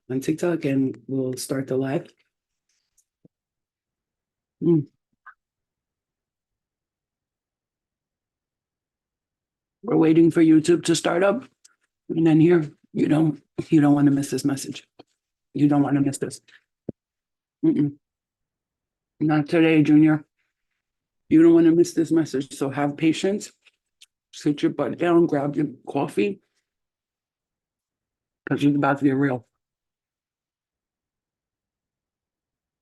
on TikTok, and we'll start the live. We're waiting for YouTube to start up, and then here you don't want to miss this message. You don't want to miss this. Not today, Junior. You don't want to miss this message. So have patience. Sit your butt down, grab your coffee, because it's about to get real.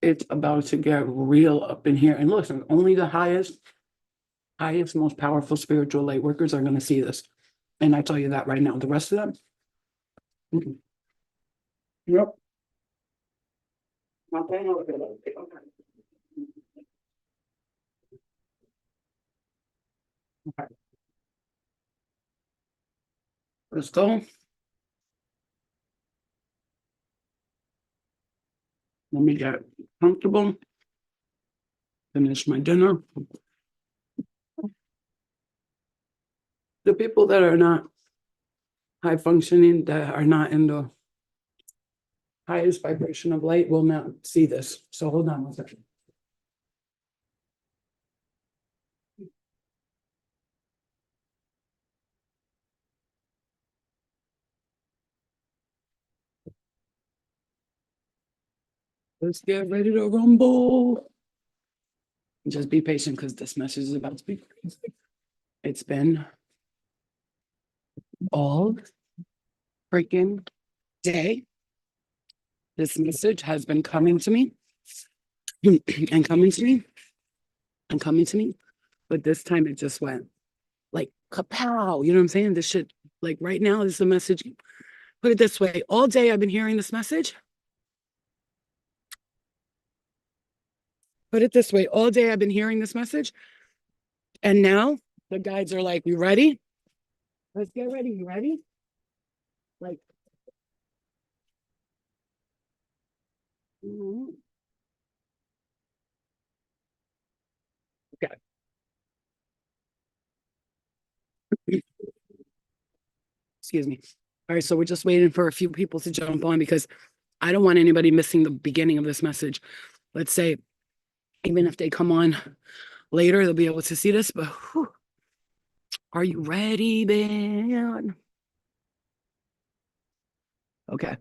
It's about to get real up in here. And listen, only the highest, most powerful spiritual light workers are going to see this. And I tell you that right now. The rest of them, yep. Okay. Let's go. Let me get comfortable. Finish my dinner. The people that are not high functioning, that are not in the highest vibration of light, will not see this. So hold on one second. Let's get ready to rumble. Just be patient, because this message is about to be crazy. It's been all freaking day. This message has been coming to me and coming to me and coming to me. But this time it just went like kapow. You know what I'm saying? This shit, like right now, this is a message. Put it this way. All day I've been hearing this message. Put it this way. All day I've been hearing this message. And now the guides are like, you ready? Let's get ready. You ready? Like, okay. Excuse me. All right, so we're just waiting for a few people to jump on, because I don't want anybody missing the beginning of this message. Let's say, even if they come on later, they'll be able to see this, but whew, are you ready, man? Okay.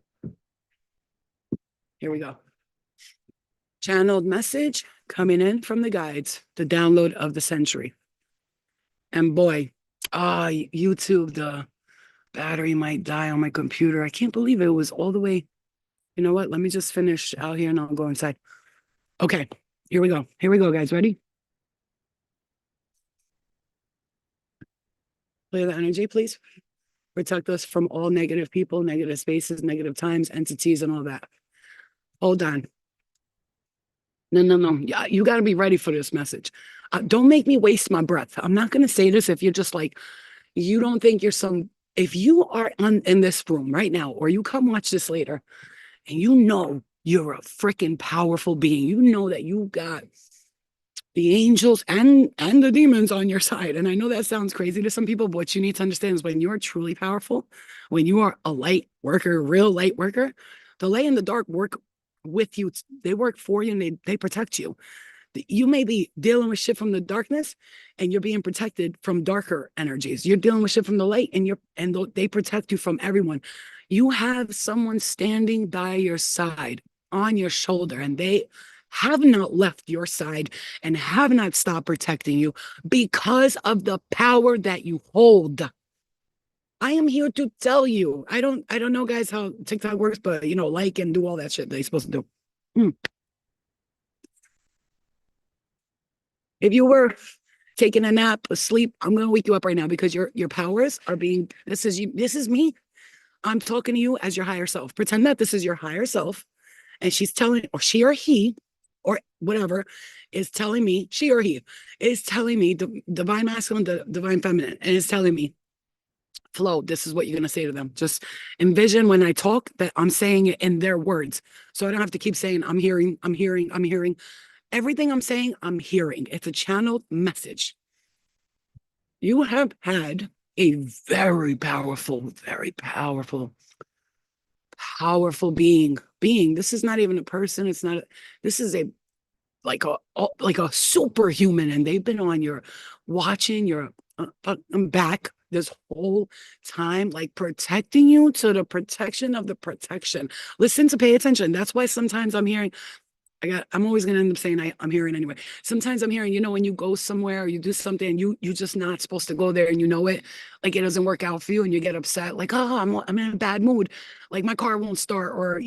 Here we go. Channeled message coming in from the guides, the download of the century. And boy, YouTube, the battery might die on my computer. I can't believe it was all the way. You know what? Let me just finish out here and I'll go inside. Okay, here we go. Here we go, guys. Ready? Clear the energy, please. Protect us from all negative people, negative spaces, negative times, entities, and all that. Hold on. No. Yeah, you got to be ready for this message. Don't make me waste my breath. I'm not going to say this if you're just like, you don't think you're some, if you are in this room right now, or you come watch this later, and you know you're a freaking powerful being, you know that you got the angels and the demons on your side. And I know that sounds crazy to some people, but what you need to understand is, when you are truly powerful, when you are a light worker, real light worker, the light and the dark work with you. They work for you, and they protect you. You may be dealing with shit from the darkness, and you're being protected from darker energies. You're dealing with shit from the light, and they protect you from everyone. You have someone standing by your side, on your shoulder, and they have not left your side and have not stopped protecting you, because of the power that you hold. I am here to tell you. I don't know, guys, how TikTok works, but like and do all that shit they're supposed to do. If you were taking a nap, asleep, I'm gonna wake you up right now, because your powers are being. This is you. This is me. I'm talking to you as your higher self. Pretend that this is your higher self, and she's telling, or she or he, or whatever, is telling me, she or he is telling me, divine masculine, divine feminine, and is telling me, Flo, this is what you're gonna say to them. Just envision when I talk that I'm saying it in their words, so I don't have to keep saying I'm hearing. Everything I'm saying, I'm hearing. It's a channeled message. You have had a very powerful powerful being. This is not even a person. It's not, this is a, like a superhuman, and they've been on your watching your back this whole time, like protecting you to the protection of the protection. Listen, to pay attention. That's why sometimes I'm hearing, I'm always gonna end up saying I'm hearing anyway. Sometimes I'm hearing, when you go somewhere or you do something and you just not supposed to go there, and it, like it doesn't work out for you, and you get upset, like, oh, I'm in a bad mood, like my car won't start, or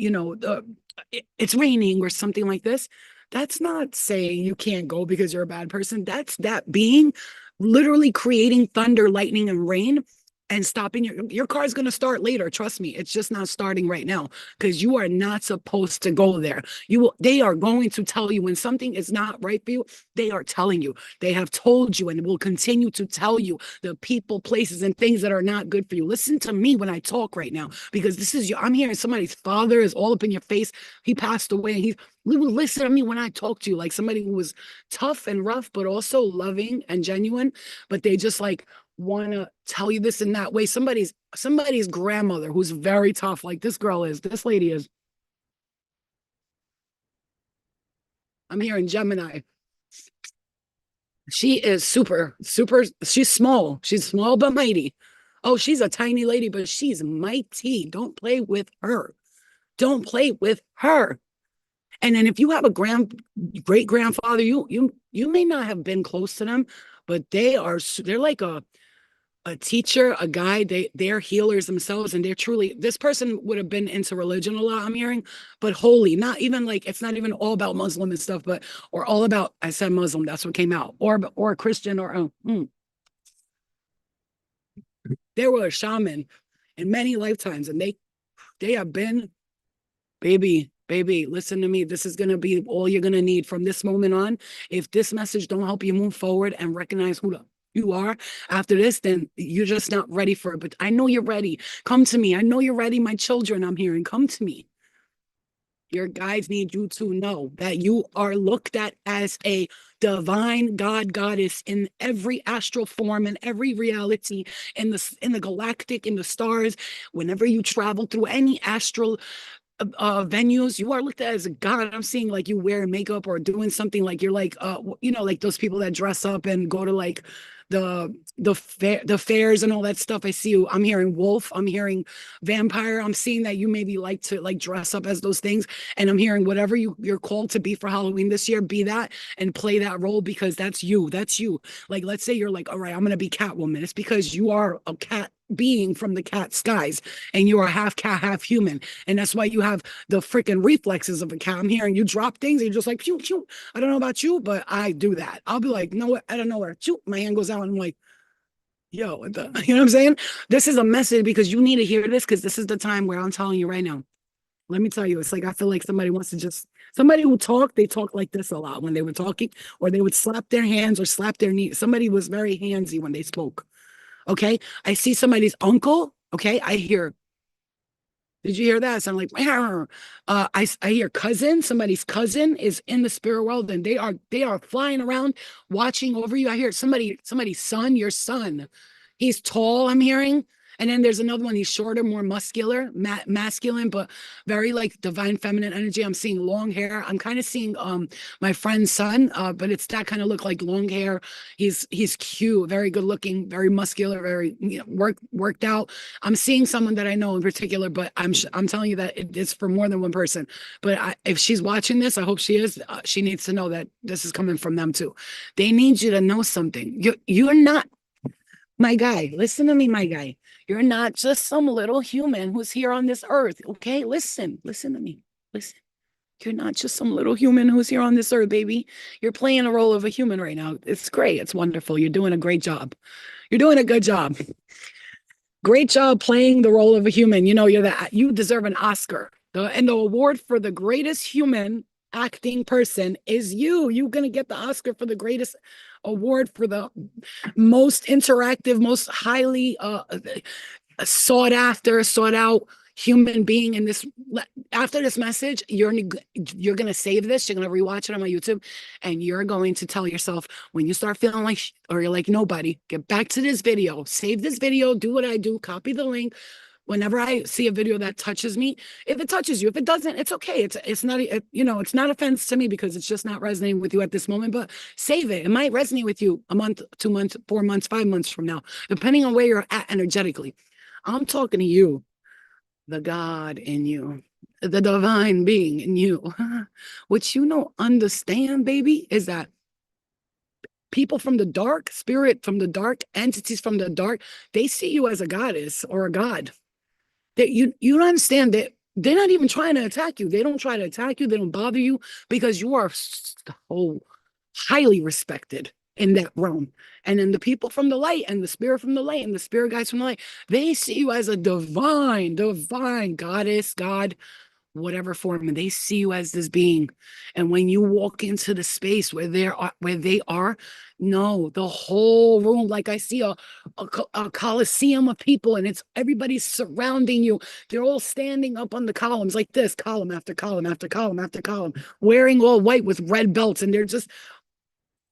it's raining or something like this. That's not saying you can't go because you're a bad person. That's that being literally creating thunder, lightning, and rain, and stopping your car's going to start later. Trust me, it's just not starting right now, because you are not supposed to go there. They are going to tell you when something is not right for you. They are telling you. They have told you and will continue to tell you the people, places, and things that are not good for you. Listen to me when I talk right now, because this is I'm hearing somebody's father is all up in your face. He passed away, and listen to me when I talk to you, like somebody who was tough and rough, but also loving and genuine. But they just like want to tell you this in that way. Somebody's grandmother who's very tough, like this lady is. I'm hearing Gemini. She is super, super. She's small but mighty. Oh, she's a tiny lady, but she's mighty. Don't play with her. Don't play with her. And then if you have a great grandfather, you may not have been close to them, but they're like a teacher, a guide. They're healers themselves, and they're truly, this person would have been into religion a lot, I'm hearing, but holy, not even like, it's not even all about Muslim and stuff, but or all about, I said Muslim, that's what came out, or Christian, or they were a shaman in many lifetimes, and they have been, baby, listen to me. This is going to be all you're going to need from this moment on. If this message don't help you move forward and recognize who you are after this, then you're just not ready for it. But I know you're ready. Come to me. I know you're ready. My children, I'm hearing, come to me. Your guides need you to know that you are looked at as a divine God, goddess in every astral form, in every reality, in the galactic, in the stars. Whenever you travel through any astral venues, you are looked at as a god. I'm seeing like you wearing makeup or doing something, like you're like like those people that dress up and go to like the fairs and all that stuff. I see you. I'm hearing wolf, I'm hearing vampire. I'm seeing that you maybe like to like dress up as those things, and I'm hearing whatever you're called to be for Halloween this year, be that and play that role, because that's you. Like, let's say you're like, all right, I'm gonna be Catwoman. It's because you are a cat being from the cat skies, and you are half cat, half human, and that's why you have the freaking reflexes of a cat. I'm hearing you drop things and you're just like, pew, pew. I don't know about you, but I do that. I'll be like, no, I don't know where. Pew, my hand goes out, and I'm like, yo, what the, you know what I'm saying? This is a message because you need to hear this, because this is the time where I'm telling you right now. Let me tell you, it's like I feel like somebody wants to just, somebody who they talk like this a lot when they were talking, or they would slap their hands or slap their knees. Somebody was very handsy when they spoke. Okay. I see somebody's uncle. Okay. I hear, did you hear that? So I'm like, I hear cousin, somebody's cousin is in the spirit world, and they are flying around watching over you. I hear somebody's son, your son. He's tall, I'm hearing. And then there's another one, he's shorter, more muscular, masculine, but very like divine feminine energy. I'm seeing long hair. I'm kind of seeing my friend's son, but it's that kind of look, like long hair. He's cute, very good looking, very muscular, very worked out. I'm seeing someone that I know in particular, but I'm telling you that it's for more than one person. But if she's watching this, I hope she is. She needs to know that this is coming from them too. They need you to know something. You're not, my guy. Listen to me, my guy. You're not just some little human who's here on this earth. Okay, listen to me. Listen. You're not just some little human who's here on this earth, baby. You're playing a role of a human right now. It's great. It's wonderful. You're doing a great job. You're doing a good job. Great job playing the role of a human. You deserve an Oscar. And the award for the greatest human acting person is you. You're going to get the Oscar for the greatest award for the most interactive, most highly sought after, sought out human being in this. After this message, you're going to save this, you're going to rewatch it on my YouTube, and you're going to tell yourself, when you start feeling like or you're like nobody, get back to this video, save this video, do what I do, copy the link, Whenever I see a video that touches me, if it touches you, if it doesn't, it's okay. It's not, you know, it's not offense to me because it's just not resonating with you at this moment, but save it. It might resonate with you a month, 2 months, 4 months, 5 months from now, depending on where you're at energetically. I'm talking to you, the God in you, the divine being in you. What you don't understand, baby, is that people from the dark, spirit from the dark, entities from the dark, they see you as a goddess or a god. That you don't understand that they're not even trying to attack you. They don't try to attack you. They don't bother you because you are so highly respected in that realm. And then the people from the light and the spirit from the light and the spirit guides from the light, they see you as a divine goddess, God, whatever form, and they see you as this being. And when you walk into the space where they are, no, the whole room, like I see a coliseum of people, and it's everybody's surrounding you. They're all standing up on the columns like this, column after column after column after column, wearing all white with red belts, and they're just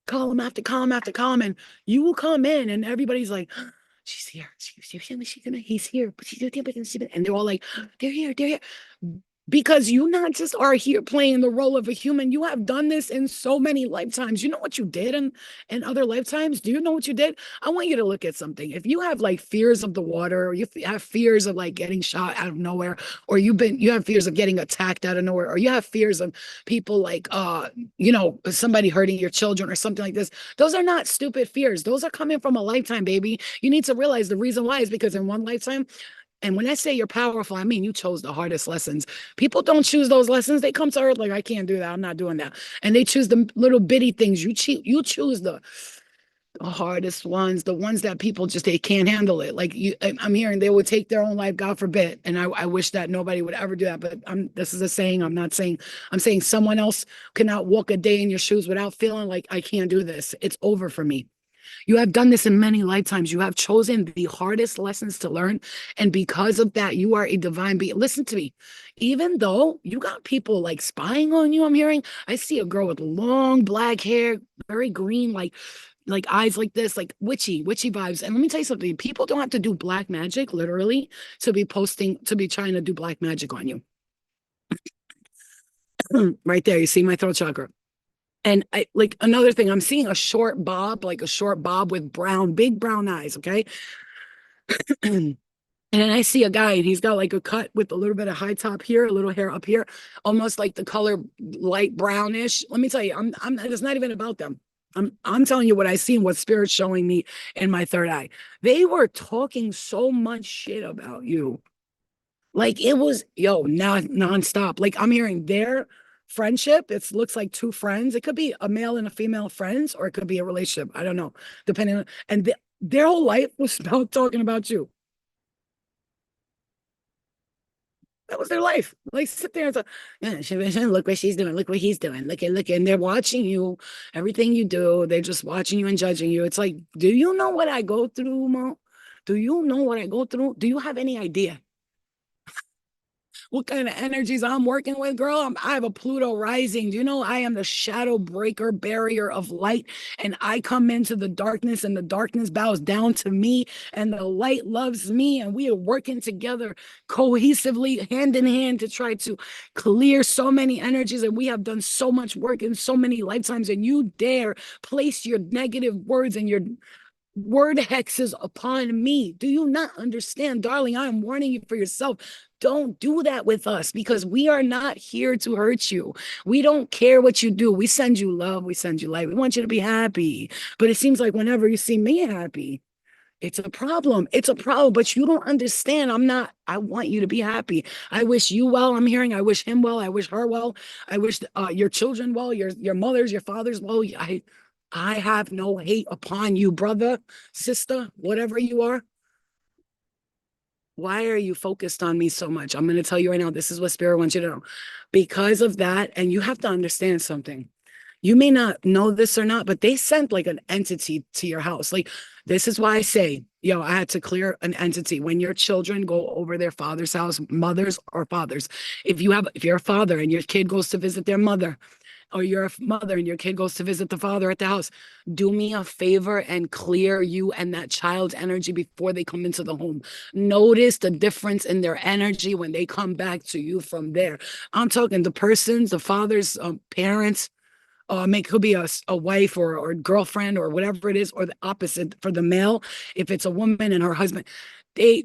column after column after column, and you will come in, and everybody's like, she's here. He's here. And they're all like, they're here. They're here. Because you not just are here playing the role of a human, you have done this in so many lifetimes. You know what you did in other lifetimes? Do you know what you did? I want you to look at something. If you have like fears of the water, or you have fears of like getting shot out of nowhere, or you have fears of getting attacked out of nowhere, or you have fears of people like you know, somebody hurting your children or something like this. Those are not stupid fears. Those are coming from a lifetime, baby. You need to realize the reason why is because in one lifetime, and when I say you're powerful, I mean you chose the hardest lessons. People don't choose those lessons. They come to earth like, I can't do that. I'm not doing that. And they choose the little bitty things. You choose the hardest ones, the ones that people just they can't handle it. Like I'm hearing they would take their own life, God forbid. And I wish that nobody would ever do that. But this is a saying. I'm not saying, I'm saying someone else cannot walk a day in your shoes without feeling like I can't do this. It's over for me. You have done this in many lifetimes. You have chosen the hardest lessons to learn. And because of that, you are a divine being. Listen to me. Even though you got people like spying on you, I'm hearing, I see a girl with long black hair, very green, like eyes like this, like witchy vibes. And let me tell you something. People don't have to do black magic, literally, to be trying to do black magic on you. Right there. You see my throat chakra. And I like another thing, I'm seeing a short bob, like a short bob with big brown eyes. Okay. And then I see a guy and he's got like a cut with a little bit of high top here, a little hair up here, almost like the color light brownish. Let me tell you, it's not even about them. I'm telling you what I see and what spirit's showing me in my third eye. They were talking so much shit about you. Like it was, yo, now nonstop. Like I'm hearing their friendship. It looks like two friends. It could be a male and a female friends, or it could be a relationship. I don't know, depending on. And their whole life was about talking about you. That was their life. Like sit there and say, yeah, look what she's doing. Look what he's doing. Look, and they're watching you. Everything you do, they're just watching you and judging you. It's like, do you know what I go through, Mo? Do you know what I go through? Do you have any idea what kind of energies I'm working with, girl? I have a Pluto rising. Do you know I am the shadow breaker barrier of light? And I come into the darkness, and the darkness bows down to me, and the light loves me. And we are working together cohesively, hand in hand, to try to clear so many energies. And we have done so much work in so many lifetimes. And you dare place your negative words and your word hexes upon me. Do you not understand, darling? I am warning you for yourself. Don't do that with us, because we are not here to hurt you. We don't care what you do. We send you love. We send you light. We want you to be happy. But it seems like whenever you see me happy, it's a problem. It's a problem, but you don't understand. I want you to be happy. I wish you well. I'm hearing, I wish him well. I wish her well. I wish your children well, your mothers, your fathers well. I have no hate upon you, brother, sister, whatever you are. Why are you focused on me so much? I'm going to tell you right now, this is what spirit wants you to know. Because of that, and you have to understand something. You may not know this or not, but they sent like an entity to your house. Like, this is why I say, yo, I had to clear an entity. When your children go over their father's house, mothers or fathers, if you're a father and your kid goes to visit their mother, or you're a mother and your kid goes to visit the father at the house, do me a favor and clear you and that child's energy before they come into the home. Notice the difference in their energy when they come back to you from there. I'm talking the persons, the fathers, parents, make could be a wife or girlfriend or whatever it is, or the opposite for the male. If it's a woman and her husband, they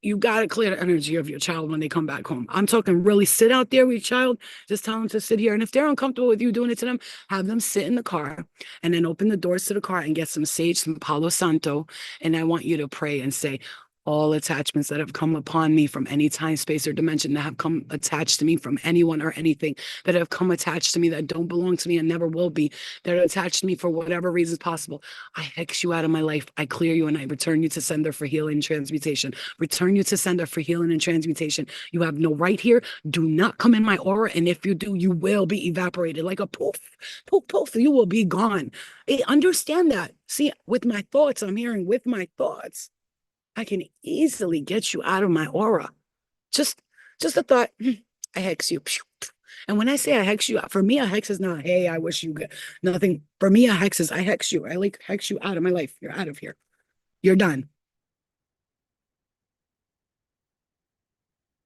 you got to clear the energy of your child when they come back home. I'm talking really sit out there with your child, just tell them to sit here. And if they're uncomfortable with you doing it to them, have them sit in the car and then open the doors to the car and get some sage, some Palo Santo. And I want you to pray and say, all attachments that have come upon me from any time, space, or dimension that have come attached to me from anyone or anything that have come attached to me that don't belong to me and never will be, that are attached to me for whatever reasons possible. I hex you out of my life. I clear you and I return you to sender for healing and transmutation. Return you to sender for healing and transmutation. You have no right here. Do not come in my aura. And if you do, you will be evaporated like a poof, poof, poof. You will be gone. Understand that. See, with my thoughts, I'm hearing with my thoughts, I can easily get you out of my aura. Just a thought, I hex you. And when I say I hex you, for me, a hex is not, hey, I wish you good. Nothing. For me, a hex is I hex you. I like hex you out of my life. You're out of here. You're done.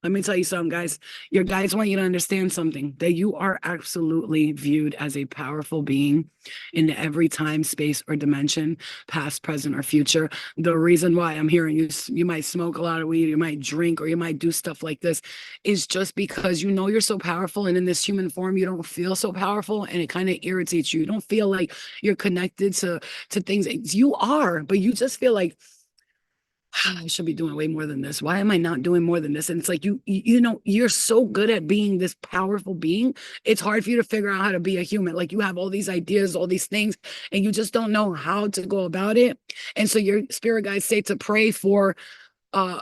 Let me tell you something, guys. Your guides want you to understand something, that you are absolutely viewed as a powerful being in every time, space, or dimension, past, present, or future. The reason why I'm hearing you might smoke a lot of weed, you might drink, or you might do stuff like this is just because you know you're so powerful. And in this human form, you don't feel so powerful and it kind of irritates you. You don't feel like you're connected to things. You are, but you just feel like, I should be doing way more than this. Why am I not doing more than this? And it's like you know, you're so good at being this powerful being. It's hard for you to figure out how to be a human. Like you have all these ideas, all these things, and you just don't know how to go about it. And so your spirit guides say to pray for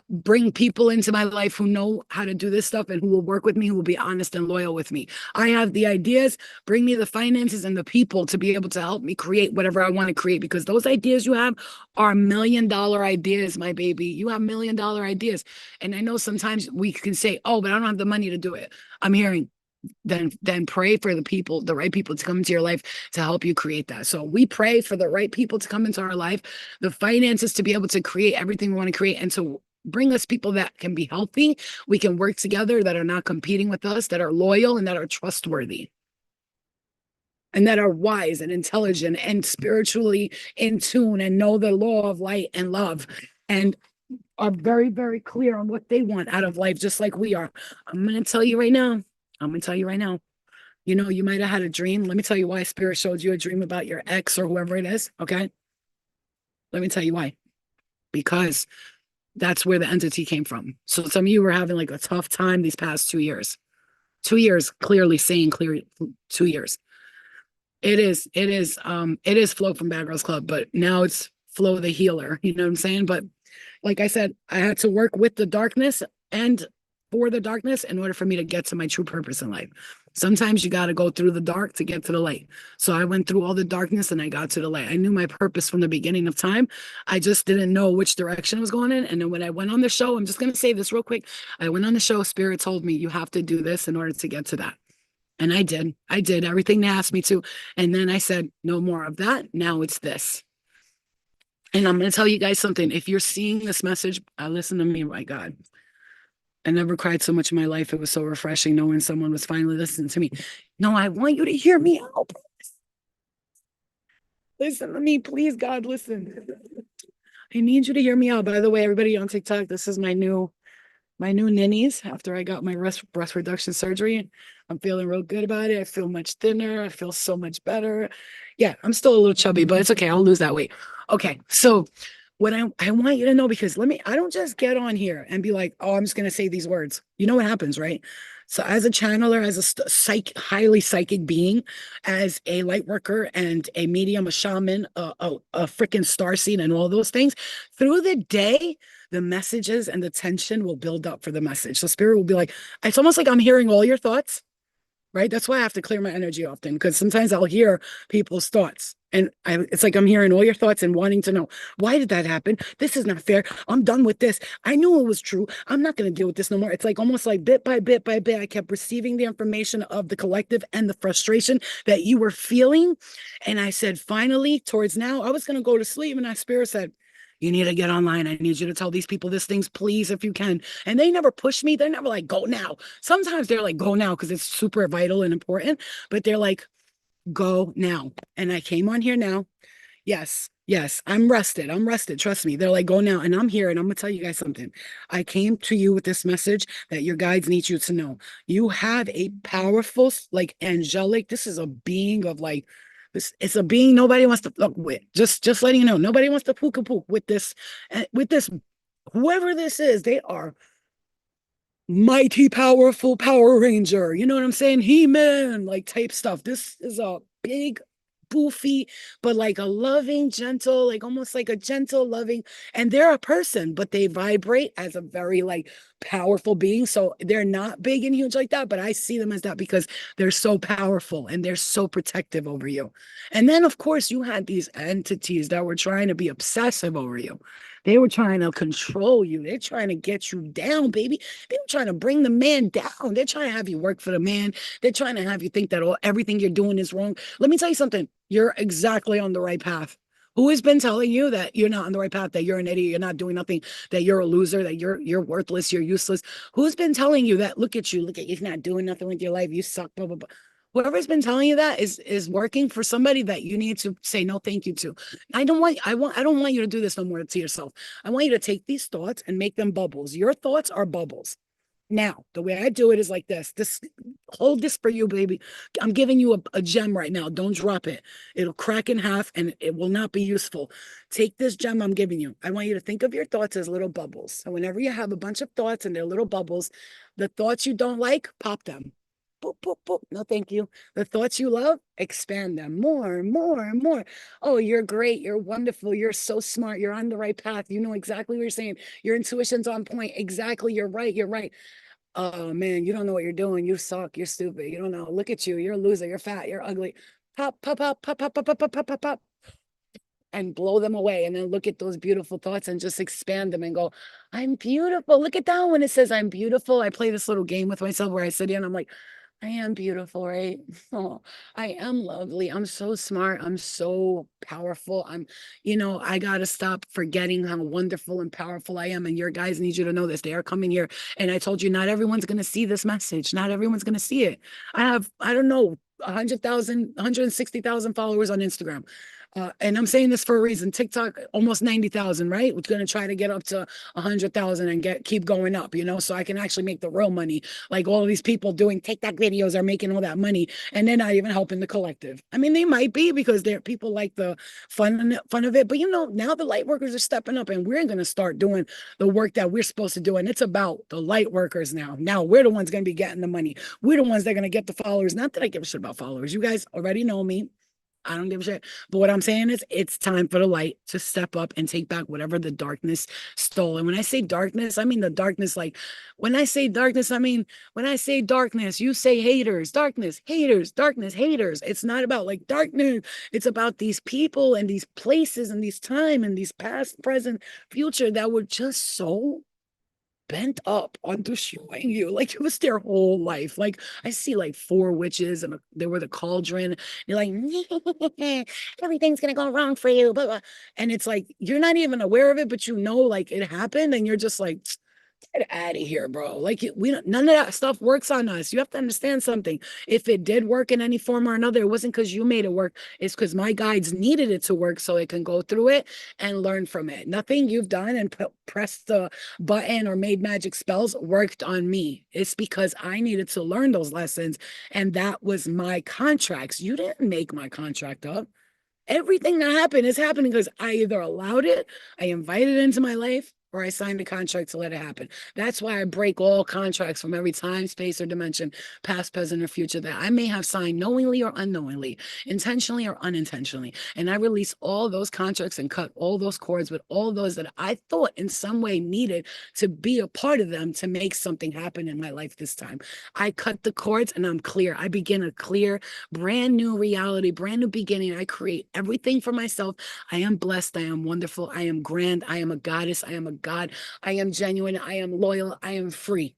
bring people into my life who know how to do this stuff and who will work with me, who will be honest and loyal with me. I have the ideas, bring me the finances and the people to be able to help me create whatever I want to create, because those ideas you have are $1 million ideas, my baby. You have $1 million ideas. And I know sometimes we can say, oh, but I don't have the money to do it. I'm hearing, then pray for the people, the right people to come into your life to help you create that. So we pray for the right people to come into our life, the finances to be able to create everything we want to create, and to bring us people that can be healthy. We can work together, that are not competing with us, that are loyal and that are trustworthy, and that are wise and intelligent and spiritually in tune and know the law of light and love, and are very, very clear on what they want out of life, just like we are. I'm going to tell you right now. I'm going to tell you right now. You know, you might have had a dream. Let me tell you why spirit showed you a dream about your ex or whoever it is. Okay. Let me tell you why. Because that's where the entity came from. So some of you were having like a tough time these past 2 years. 2 years, clearly saying clear 2 years. It is Flo from Bad Girls Club, but now it's Flo the healer. You know what I'm saying? But like I said, I had to work with the darkness and for the darkness in order for me to get to my true purpose in life. Sometimes you got to go through the dark to get to the light. So I went through all the darkness and I got to the light. I knew my purpose from the beginning of time. I just didn't know which direction I was going in. And then when I went on the show, I'm just going to say this real quick. I went on the show, Spirit told me, you have to do this in order to get to that. And I did. I did everything they asked me to. And then I said, no more of that. Now it's this. And I'm going to tell you guys something. If you're seeing this message, listen to me, my God. I never cried so much in my life. It was so refreshing knowing someone was finally listening to me. No, I want you to hear me out. Listen to me, please, God, listen. I need you to hear me out. By the way, everybody on TikTok, this is my new ninnies after I got my breast reduction surgery. I'm feeling real good about it. I feel much thinner. I feel so much better. Yeah, I'm still a little chubby, but it's okay. I'll lose that weight. Okay, so what I want you to know, because I don't just get on here and be like, oh, I'm just going to say these words. You know what happens, right? So as a channeler, as a highly psychic being, as a light worker and a medium, a shaman, a freaking starseed and all those things, through the day, the messages and the tension will build up for the message. So spirit will be like, it's almost like I'm hearing all your thoughts, right? That's why I have to clear my energy often, because sometimes I'll hear people's thoughts And it's like I'm hearing all your thoughts and wanting to know, why did that happen? This is not fair. I'm done with this. I knew it was true. I'm not going to deal with this no more. It's like almost like bit by bit by bit, I kept receiving the information of the collective and the frustration that you were feeling. And I said, finally, towards now, I was going to go to sleep. And my spirit said, you need to get online. I need you to tell these people these things, please, if you can. And they never push me. They're never like, go now. Sometimes they're like, go now, because it's super vital and important. But they're like, go now. And I came on here now. Yes, yes, I'm rested. I'm rested. Trust me. They're like, go now. And I'm here. And I'm going to tell you guys something. I came to you with this message that your guides need you to know. You have a powerful, like angelic, this is a being of like, this, it's a being nobody wants to fuck with. Just letting you know, nobody wants to pook with this, whoever this is, they are mighty powerful Power Ranger. You know what I'm saying? He-Man, like type stuff. This is a big, poofy, but like a loving, gentle, like almost like a gentle, loving, and they're a person, but they vibrate as a very like powerful being. So they're not big and huge like that, but I see them as that because they're so powerful and they're so protective over you. And then, of course, you had these entities that were trying to be obsessive over you. They were trying to control you. They're trying to get you down, baby. They were trying to bring the man down. They're trying to have you work for the man. They're trying to have you think that everything you're doing is wrong. Let me tell you something. You're exactly on the right path. Who has been telling you that you're not on the right path, that you're an idiot, you're not doing nothing, that you're a loser, that you're worthless, you're useless? Who's been telling you that? Look at you, you're not doing nothing with your life, you suck, blah, blah, blah. Whoever's been telling you that is working for somebody that you need to say no thank you to. I don't want you to do this no more to yourself. I want you to take these thoughts and make them bubbles. Your thoughts are bubbles. Now, the way I do it is like this. Hold this for you, baby. I'm giving you a gem right now. Don't drop it. It'll crack in half and it will not be useful. Take this gem I'm giving you. I want you to think of your thoughts as little bubbles. So whenever you have a bunch of thoughts and they're little bubbles, the thoughts you don't like, pop them. Boop, boop, boop. No, thank you. The thoughts you love, expand them more and more and more. Oh, you're great. You're wonderful. You're so smart. You're on the right path. You know exactly what you're saying. Your intuition's on point. Exactly. You're right. You're right. Oh man, you don't know what you're doing. You suck. You're stupid. You don't know. Look at you. You're a loser. You're fat. You're ugly. Pop, pop, pop, pop, pop, pop, pop, pop, pop, pop, pop, and blow them away. And then look at those beautiful thoughts and just expand them and go, I'm beautiful. Look at that when it says I'm beautiful. I play this little game with myself where I sit here and I'm like, I am beautiful, right? Oh, I am lovely. I'm so smart. I'm so powerful. I got to stop forgetting how wonderful and powerful I am. And your guys need you to know this. They are coming here. And I told you, not everyone's going to see this message. Not everyone's going to see it. I don't know, 100,000, 160,000 followers on Instagram. And I'm saying this for a reason. TikTok, almost 90,000, right? We're going to try to get up to 100,000 and keep going up, so I can actually make the real money. Like all of these people doing TikTok videos are making all that money and they're not even helping the collective. I mean, they might be because they're people like the fun of it. But now the light workers are stepping up and we're going to start doing the work that we're supposed to do. And it's about the light workers now. Now we're the ones going to be getting the money. We're the ones that are going to get the followers. Not that I give a shit about followers. You guys already know me. I don't give a shit. But what I'm saying is it's time for the light to step up and take back whatever the darkness stole. And when I say darkness, I mean the darkness, like when I say darkness, you say haters, darkness, haters, darkness, haters. It's not about like darkness. It's about these people and these places and these time and these past, present, future that were just so bent up on destroying you. Like it was their whole life. Like I see like four witches and they were the cauldron. You're like, everything's gonna go wrong for you. Blah, blah. And it's like you're not even aware of it, but like it happened, and you're just like, get out of here, bro. Like none of that stuff works on us. You have to understand something. If it did work in any form or another, it wasn't because you made it work. It's because my guides needed it to work so it can go through it and learn from it. Nothing you've done and pressed the button or made magic spells worked on me. It's because I needed to learn those lessons. And that was my contracts. You didn't make my contract up. Everything that happened is happening because I either allowed it, I invited it into my life, or I signed a contract to let it happen. That's why I break all contracts from every time, space, or dimension, past, present, or future, that I may have signed knowingly or unknowingly, intentionally or unintentionally. And I release all those contracts and cut all those cords with all those that I thought in some way needed to be a part of them to make something happen in my life this time. I cut the cords and I'm clear. I begin a clear, brand new reality, brand new beginning. I create everything for myself. I am blessed. I am wonderful. I am grand. I am a goddess. I am a god. I am genuine. I am loyal. I am free.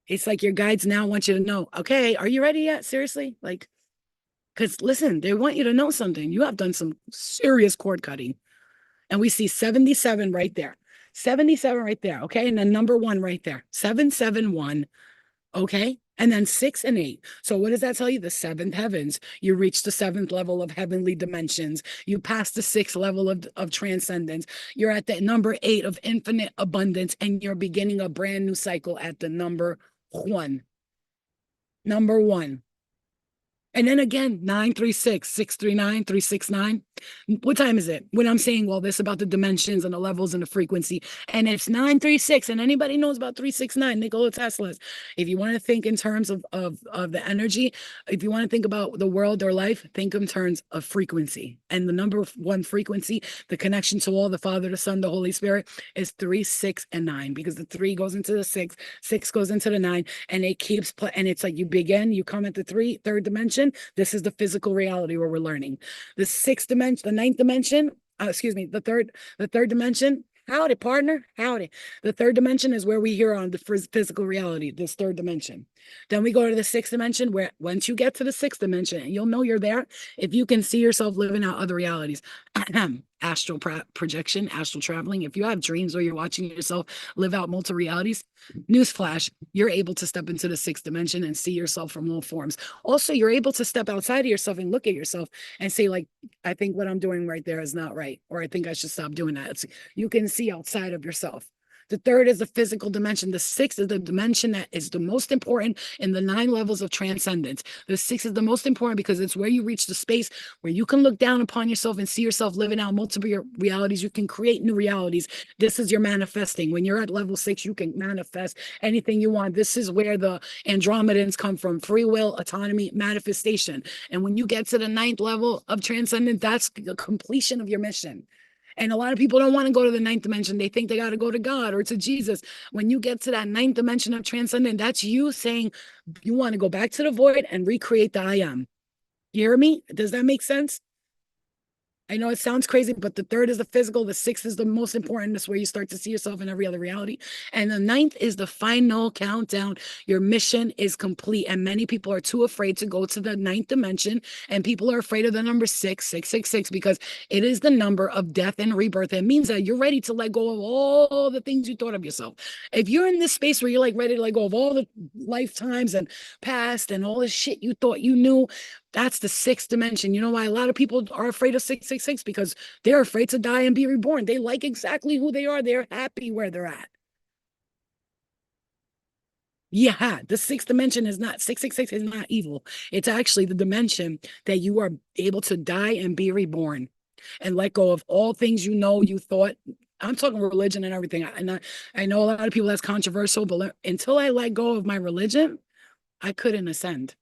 It's like your guides now want you to know, okay, are you ready yet? Seriously? Like, because listen, they want you to know something. You have done some serious cord cutting. And we see 77 right there. 77 right there. Okay. And then number one right there. 771. Okay. And then 6 and 8. So what does that tell you? The seventh heavens. You reach the seventh level of heavenly dimensions. You pass the sixth level of transcendence. You're at the number 8 of infinite abundance, and you're beginning a brand new cycle at the number 1. Number 1. And then again, 936, 639, 369. What time is it? When I'm saying all this about the dimensions and the levels and the frequency. And it's 936. And anybody knows about 369, Nikola Tesla's. If you want to think in terms of the energy, if you want to think about the world or life, think in terms of frequency. And the number 1 frequency, the connection to all, the Father, the Son, the Holy Spirit, is 3, 6, and 9. Because the 3 goes into the 6, 6 goes into the 9, and it keeps and it's like you begin, you come at the third dimension. This is the physical reality where we're learning. The 6th dimension, the 9th dimension, the third dimension. Howdy, partner. Howdy. The 3rd dimension is where we hear on the physical reality, this 3rd dimension. Then we go to the 6th dimension, where once you get to the 6th dimension, and you'll know you're there if you can see yourself living out other realities. Astral projection, astral traveling. If you have dreams where you're watching yourself live out multiple realities, newsflash, you're able to step into the 6th dimension and see yourself from all forms. Also, you're able to step outside of yourself and look at yourself and say, like, I think what I'm doing right there is not right, or I think I should stop doing that. You can see outside of yourself. The 3rd is the physical dimension. The 6th is the dimension that is the most important in the 9 levels of transcendence. The 6th is the most important because it's where you reach the space where you can look down upon yourself and see yourself living out multiple realities. You can create new realities. This is your manifesting. When you're at level 6, you can manifest anything you want. This is where the Andromedans come from: free will, autonomy, manifestation. And when you get to the 9th level of transcendence, that's the completion of your mission. And a lot of people don't want to go to the 9th dimension. They think they got to go to God or to Jesus. When you get to that 9th dimension of transcendence, that's you saying you want to go back to the void and recreate the I am. You hear me? Does that make sense? I know it sounds crazy, but the 3rd is the physical. The 6th is the most important. That's where you start to see yourself in every other reality. And the 9th is the final countdown. Your mission is complete. And many people are too afraid to go to the 9th dimension. And people are afraid of the number 666, because it is the number of death and rebirth. It means that you're ready to let go of all the things you thought of yourself. If you're in this space where you're like ready to let go of all the lifetimes and past and all the shit you thought you knew, that's the 6th dimension. You know why a lot of people are afraid of 666? Because they're afraid to die and be reborn. They like exactly who they are. They're happy where they're at. Yeah, the 6th dimension is not, 666 is not evil. It's actually the dimension that you are able to die and be reborn and let go of all things you thought. I'm talking religion and everything. I know a lot of people, that's controversial, but until I let go of my religion, I couldn't ascend.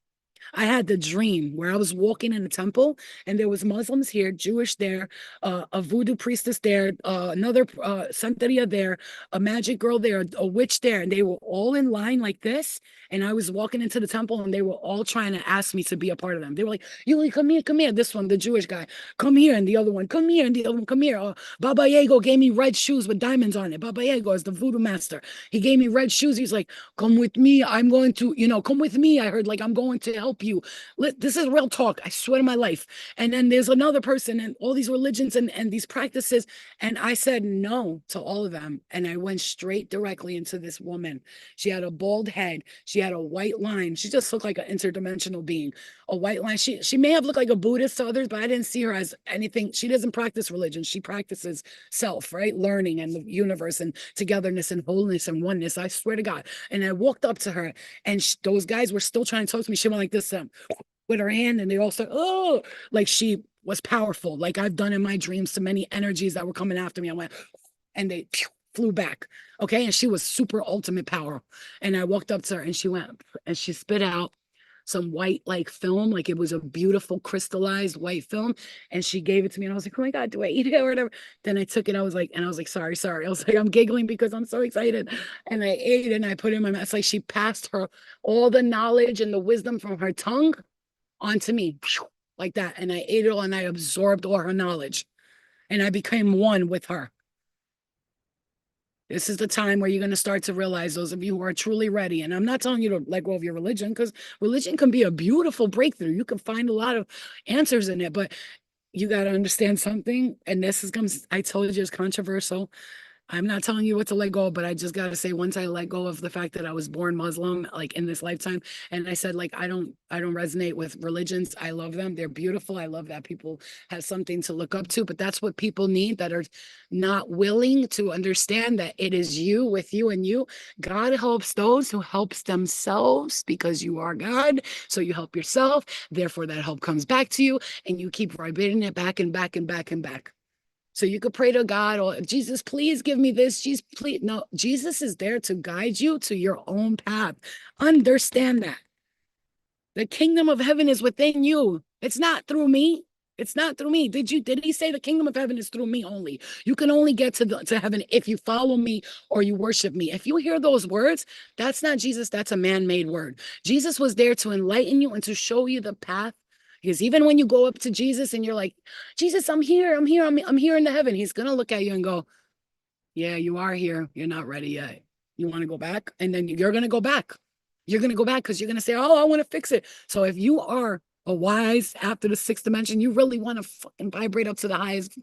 I had the dream where I was walking in a temple, and there was Muslims here, Jewish there, a voodoo priestess there, another Santeria there, a magic girl there, a witch there, and they were all in line like this. And I was walking into the temple, and they were all trying to ask me to be a part of them. They were like, "Yuli, come here, come here." This one, the Jewish guy, "Come here," and the other one, "Come here," and the other one, "Come here." Baba Yago gave me red shoes with diamonds on it. Baba Yago is the voodoo master. He gave me red shoes. He's like, "Come with me. I'm going to, come with me." I heard, like, "I'm going to help you." This is real talk. I swear to my life. And then there's another person, and all these religions and these practices. And I said no to all of them. And I went straight directly into this woman. She had a bald head. She had a white line. She just looked like an interdimensional being. A white line. She may have looked like a Buddhist to others, but I didn't see her as anything. She doesn't practice religion. She practices self, right? Learning and the universe and togetherness and wholeness and oneness. I swear to God. And I walked up to her, and those guys were still trying to talk to me. She went like this, with her hand, and they all said, "Oh," like she was powerful, like I've done in my dreams to many energies that were coming after me. I went, and they flew back. Okay. And she was super ultimate power. And I walked up to her and she went and she spit out some white like film, like it was a beautiful crystallized white film. And she gave it to me. And I was like, oh my God, do I eat it or whatever? Then I took it. I was like, sorry, sorry. I was like, I'm giggling because I'm so excited. And I ate it and I put it in my mouth. It's like she passed her all the knowledge and the wisdom from her tongue onto me like that. And I ate it all and I absorbed all her knowledge and I became one with her. This is the time where you're going to start to realize, those of you who are truly ready. And I'm not telling you to let go of your religion, because religion can be a beautiful breakthrough. You can find a lot of answers in it, but you got to understand something. And this is comes, I told you, it's controversial. I'm not telling you what to let go, but I just got to say, once I let go of the fact that I was born Muslim, like in this lifetime, and I said, like, I don't resonate with religions. I love them. They're beautiful. I love that people have something to look up to, but that's what people need, that are not willing to understand that it is you, with you and you. God helps those who helps themselves, because you are God. So you help yourself. Therefore, that help comes back to you, and you keep vibrating it back and back and back and back. So you could pray to God, or Jesus, please give me this. Jesus, please. No, Jesus is there to guide you to your own path. Understand that. The kingdom of heaven is within you. It's not through me. It's not through me. Did he say the kingdom of heaven is through me only? You can only get to heaven if you follow me or you worship me. If you hear those words, that's not Jesus. That's a man-made word. Jesus was there to enlighten you and to show you the path. Because even when you go up to Jesus and you're like, Jesus, I'm here, I'm here, I'm here in the heaven, he's gonna look at you and go, yeah, you are here. You're not ready yet. You want to go back? And then you're gonna go back. You're gonna go back because you're gonna say, oh, I want to fix it. So if you are a wise after the sixth dimension, you really want to fucking vibrate up to the highest,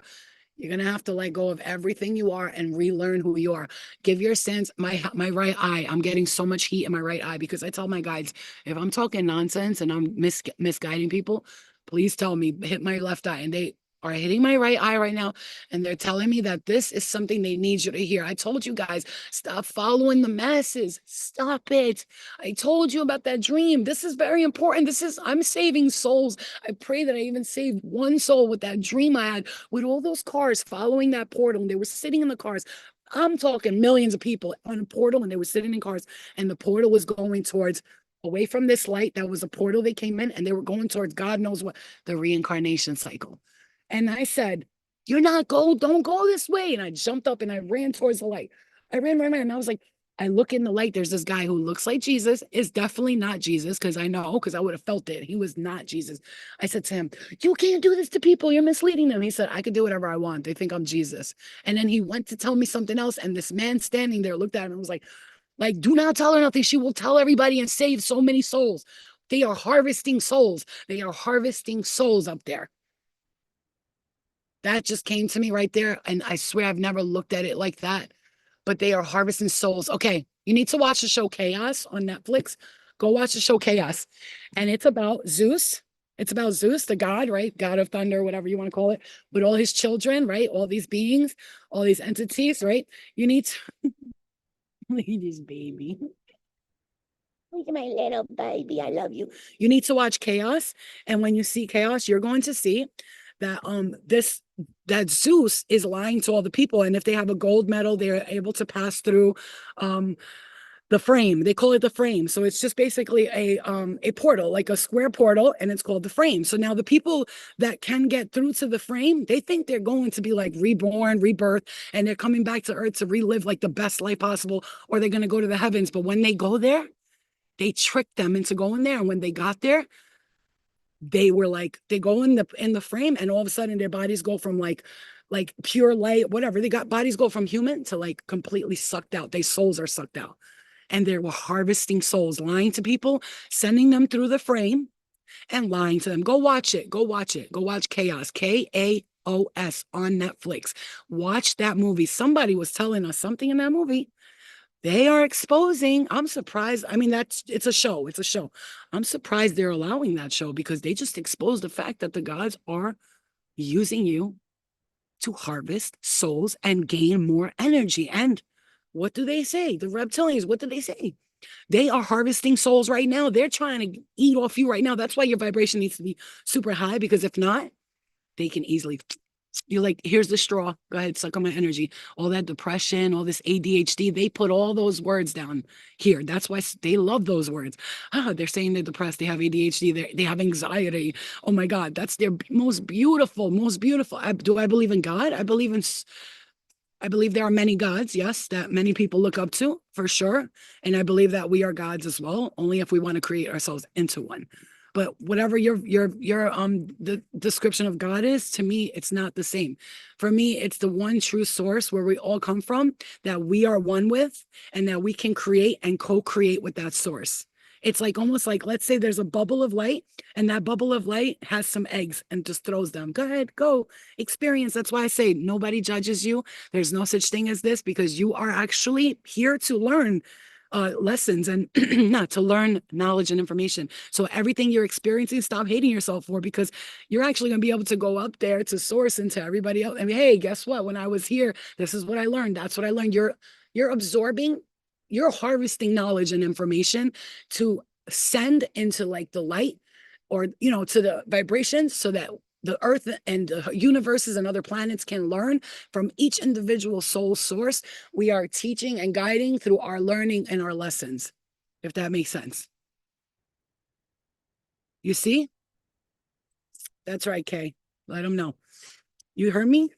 you're gonna have to let go of everything you are and relearn who you are. Give your sense. My right eye, I'm getting so much heat in my right eye, because I tell my guides, if I'm talking nonsense and I'm misguiding people, please tell me, hit my left eye. And they are hitting my right eye right now, and they're telling me that this is something they need you to hear. I told you guys, stop following the masses. Stop it. I told you about that dream. This is very important. I'm saving souls. I pray that I even saved one soul with that dream I had, with all those cars following that portal, and they were sitting in the cars. I'm talking millions of people on a portal, and they were sitting in cars, and the portal was going towards, away from this light. That was a portal they came in, and they were going towards God knows what, the reincarnation cycle. And I said, don't go this way. And I jumped up and I ran towards the light. I ran. And I was like, I look in the light. There's this guy who looks like Jesus, is definitely not Jesus, because I would have felt it. He was not Jesus. I said to him, you can't do this to people. You're misleading them. He said, I could do whatever I want. They think I'm Jesus. And then he went to tell me something else. And this man standing there looked at him and was like, do not tell her nothing. She will tell everybody and save so many souls. They are harvesting souls. They are harvesting souls up there. That just came to me right there. And I swear I've never looked at it like that. But they are harvesting souls. Okay, you need to watch the show Chaos on Netflix. Go watch the show Chaos. And it's about Zeus. It's about Zeus, the god, right? God of thunder, whatever you want to call it, with all his children, right? All these beings, all these entities, right? You need to look at this baby. Look at my little baby. I love you. You need to watch Chaos. And when you see Chaos, you're going to see that that Zeus is lying to all the people. And if they have a gold medal, they're able to pass through the frame. They call it the frame. So it's just basically a portal, like a square portal, and it's called the frame. So now the people that can get through to the frame, they think they're going to be like reborn, rebirth, and they're coming back to earth to relive like the best life possible, or they're going to go to the heavens. But when they go there, they tricked them into going there. And when they got there, they were like, they go in the frame, and all of a sudden their bodies go from like pure light, whatever. They got bodies go from human to like completely sucked out. Their souls are sucked out. And they were harvesting souls, lying to people, sending them through the frame and lying to them. Go watch it. Go watch it. Go watch Chaos, Kaos on Netflix. Watch that movie. Somebody was telling us something in that movie. They are exposing. I'm surprised. I mean, it's a show. It's a show. I'm surprised they're allowing that show, because they just exposed the fact that the gods are using you to harvest souls and gain more energy. And what do they say? The reptilians, what do they say? They are harvesting souls right now. They're trying to eat off you right now. That's why your vibration needs to be super high, because if not, they can easily You're like, here's the straw. Go ahead, suck on my energy. All that depression, all this ADHD, they put all those words down here. That's why they love those words. Ah, they're saying they're depressed, they have ADHD, they have anxiety. Oh my God, that's their most beautiful, most beautiful. Do I believe in God? I believe there are many gods, yes, that many people look up to for sure. And I believe that we are gods as well, only if we want to create ourselves into one. But whatever your the description of God is, to me, it's not the same. For me, it's the one true source where we all come from, that we are one with, and that we can create and co-create with that source. It's like almost like, let's say there's a bubble of light, and that bubble of light has some eggs and just throws them. Go ahead, go experience. That's why I say nobody judges you. There's no such thing as this, because you are actually here to learn lessons and not to learn knowledge and information. So everything you're experiencing, stop hating yourself for, because you're actually going to be able to go up there to source and to everybody else. I mean, hey, guess what? When I was here, this is what I learned. That's what I learned. You're absorbing, you're harvesting knowledge and information to send into like the light, or to the vibrations, so that the earth and the universes and other planets can learn from each individual soul source. We are teaching and guiding through our learning and our lessons, if that makes sense. You see? That's right, Kay. Let them know. You heard me?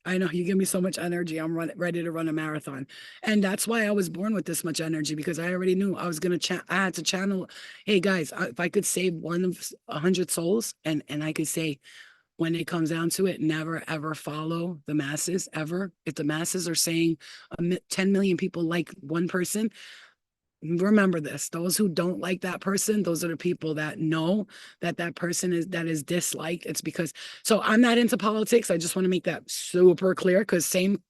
I know you give me so much energy. I'm ready to run a marathon. And that's why I was born with this much energy, because I already knew I was going to, I had to channel. Hey guys, if I could save one of 100 souls, and I could say, when it comes down to it, never ever follow the masses ever. If the masses are saying 10 million people like one person, remember this: those who don't like that person, those are the people that know that that person is disliked. It's because, so I'm not into politics. I just want to make that super clear, because same